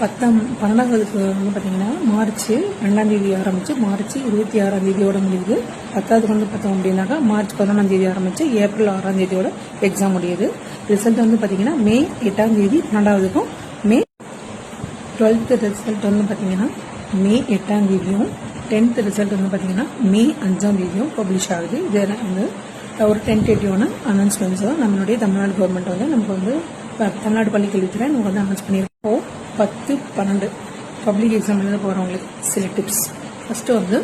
12ஆம் வகுப்பு வந்து பார்த்தீங்கன்னா மார்ச் 2ஆம் தேதி ஆரம்பித்து மார்ச் 26ஆம் தேதியோட முடியுது. 10வது வந்து பார்த்தோம் அப்படின்னாக்கா மார்ச் 11ஆம் தேதி ஆரம்பித்து ஏப்ரல் 6ஆம் தேதியோட எக்ஸாம் முடியுது. ரிசல்ட் வந்து பார்த்தீங்கன்னா மே 8ஆம் தேதி 12வதுக்கும், மே 12th ரிசல்ட் வந்து பார்த்தீங்கன்னா மே 8ஆம் தேதியும், 10th ரிசல்ட் வந்து பார்த்தீங்கன்னா மே 5ஆம் தேதியும் பப்ளிஷ் ஆகுது. இது வந்து ஒரு டென்டேட்டிவான அனௌன்ஸ்மெண்ட்ஸ் தான் நம்மளுடைய தமிழ்நாடு கவர்மெண்ட் வந்து நமக்கு வந்து தமிழ்நாடு பள்ளிக்கல்வித்துறை நமக்கு வந்து அனௌன்ஸ் பண்ணியிருக்கோம். 10-12 பப்ளிக் எக்ஸாம் எழுத போகிறவங்களுக்கு சில டிப்ஸ். ஃபஸ்ட்டு வந்து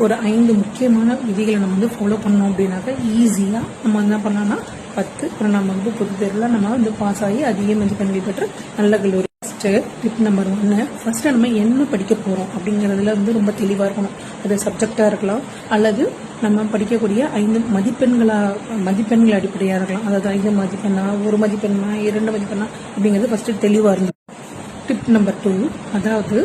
ஒரு 5 முக்கியமான விதிகளை நம்ம வந்து ஃபாலோ பண்ணோம் அப்படின்னாக்கா ஈஸியாக நம்ம என்ன பண்ணலாம்னா 12ஆம் வகுப்பு பொதுத் தேர்வில் நம்ம வந்து பாஸ் ஆகி அதிக மதிப்பெண்கள் பெற்று நல்ல கல்லூரி. ஃபஸ்ட்டு டிப் நம்பர் 1, ஃபஸ்ட்டு நம்ம என்ன படிக்க போகிறோம் அப்படிங்கிறதுல வந்து ரொம்ப தெளிவாக இருக்கணும். அது சப்ஜெக்டாக இருக்கலாம் அல்லது நம்ம படிக்கக்கூடிய 5 மதிப்பெண்கள் அடிப்படையாக இருக்கலாம். அதாவது 5 மதிப்பெண்ணா, 1 மதிப்பெண்ணா, 2 மதிப்பெண்ணா அப்படிங்கிறது ஃபஸ்ட்டு தெளிவாக இருந்தது. டிப் நம்பர் 2, அதாவது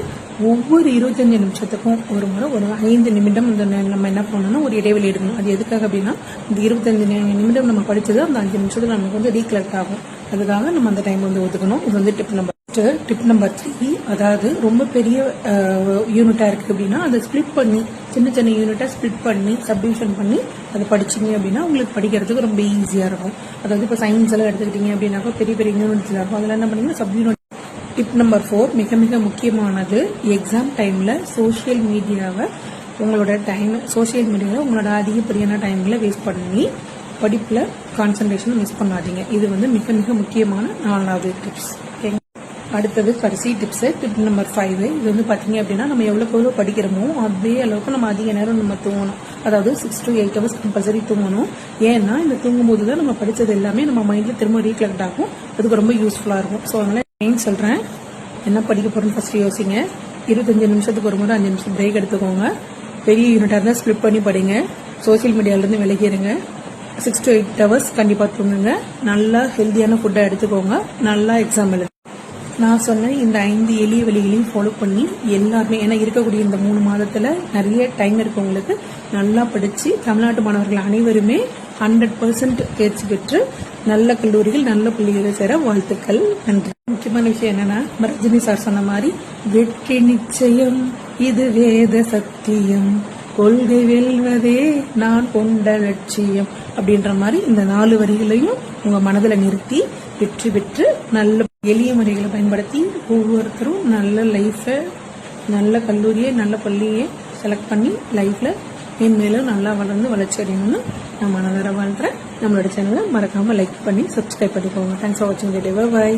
ஒவ்வொரு 25 நிமிஷத்துக்கும் ஒரு முறை ஒரு 5 நிமிடம் நம்ம என்ன பண்ணணும்னா ஒரு இடைவெளி எடுக்கணும். அது எதுக்காக அப்படின்னா இந்த 25 நிமிடம் நம்ம படித்தது அந்த 5 நிமிஷத்துக்கு நமக்கு வந்து ரீகலெக்ட் ஆகும். அதுக்காக நம்ம அந்த டைம் வந்து ஒதுக்கணும். இது வந்து டிப் நம்பர் 3, அதாவது ரொம்ப பெரிய யூனிட்டா இருக்கு அப்படின்னா அதை ஸ்பிளிட் பண்ணி சின்ன சின்ன யூனிட்டா ஸ்பிளிட் பண்ணி சப்டிவிஷன் பண்ணி அதை படிச்சிங்க அப்படின்னா உங்களுக்கு படிக்கிறதுக்கு ரொம்ப ஈஸியாக இருக்கும். அதாவது இப்போ சயின்ஸ் எல்லாம் எடுத்துக்கிட்டீங்க அப்படின்னாக்கா பெரிய பெரிய யூனிட்ஸ் இருக்கும். அதெல்லாம் என்ன பண்ணீங்கன்னா சப் யூனிட். டிப் நம்பர் 4, மிக மிக முக்கியமானது, எக்ஸாம் டைமில் சோஷியல் மீடியாவில் உங்களோட அதிகப்படியான டைமில் வேஸ்ட் பண்ணி படிப்பில் கான்சன்ட்ரேஷன் மிஸ் பண்ணாதீங்க. இது வந்து மிக மிக முக்கியமான 4வது டிப்ஸ். அடுத்தது கடைசி டிப்ஸு, டிப் நம்பர் 5. இது வந்து பார்த்தீங்க அப்படின்னா நம்ம எவ்வளோ படிக்கிறோமோ அதே அளவுக்கு நம்ம அதிக நேரம் நம்ம தூங்கணும். அதாவது 6 to 8 hours கம்பல்சரி தூங்கணும். ஏன்னா இந்த தூங்கும்போது தான் நம்ம படித்தது எல்லாமே நம்ம மைண்டில் திரும்ப ரீகலெக்ட் ஆகும். அதுக்கு ரொம்ப யூஸ்ஃபுல்லாக இருக்கும். ஸோ அதனால் சொல்கிறேன், என்ன படிக்க போகிறோன்னு ஃபஸ்ட்டு யோசிங்க. 25 நிமிஷத்துக்கு ஒரு முறை 5 நிமிஷம் பிரேக் எடுத்துக்கோங்க. பெரிய யூனிட்டாக இருந்தால் ஸ்பிளிட் பண்ணி படிங்க. சோசியல் மீடியாவிலேருந்து விலகிடுங்க. 6 to 8 hours கண்டிப்பாக தூங்குங்க. நல்லா ஹெல்த்தியான ஃபுட்டாக எடுத்துக்கோங்க. நல்லா எக்ஸாம் எழுது. நான் சொன்ன இந்த 5 எளிய வழிகளையும் ஃபாலோ பண்ணி எல்லாருமே, ஏன்னா இருக்கக்கூடிய இந்த 3 மாதத்தில் நிறைய டைம் இருக்கவங்களுக்கு நல்லா படித்து தமிழ்நாட்டு மாணவர்கள் அனைவருமே 100% தேர்ச்சி பெற்று நல்ல கல்லூரிகள் நல்ல பள்ளிகளை சேர வாழ்த்துக்கள். நன்றி. முக்கியமான விஷயம் என்னன்னா, ரஜினி சார் சொன்ன மாதிரி வெற்றி நிச்சயம், இது வேத சத்தியம், கொள்கை வெல்வதே நான் கொண்ட லட்சியம் அப்படின்ற மாதிரி இந்த 4 வரிகளையும் உங்க மனதில் நிறுத்தி வெற்றி பெற்று நல்ல எளிய முறைகளை பயன்படுத்தி ஒவ்வொருத்தரும் நல்ல லைஃபை, நல்ல கல்லூரியை, நல்ல பள்ளியை செலக்ட் பண்ணி லைஃப்ல மேலும் நல்லா வளர்ந்து வளர்ச்சி அடையணும்னு நான் மனதார வாழ்றேன். நம்மளோட சேனலை மறக்காம லைக் பண்ணி சப்ஸ்கிரைப் பண்ணிக்கோங்க. தேங்க்ஸ் ஃபார் வாட்சிங் வீடியோ. பை.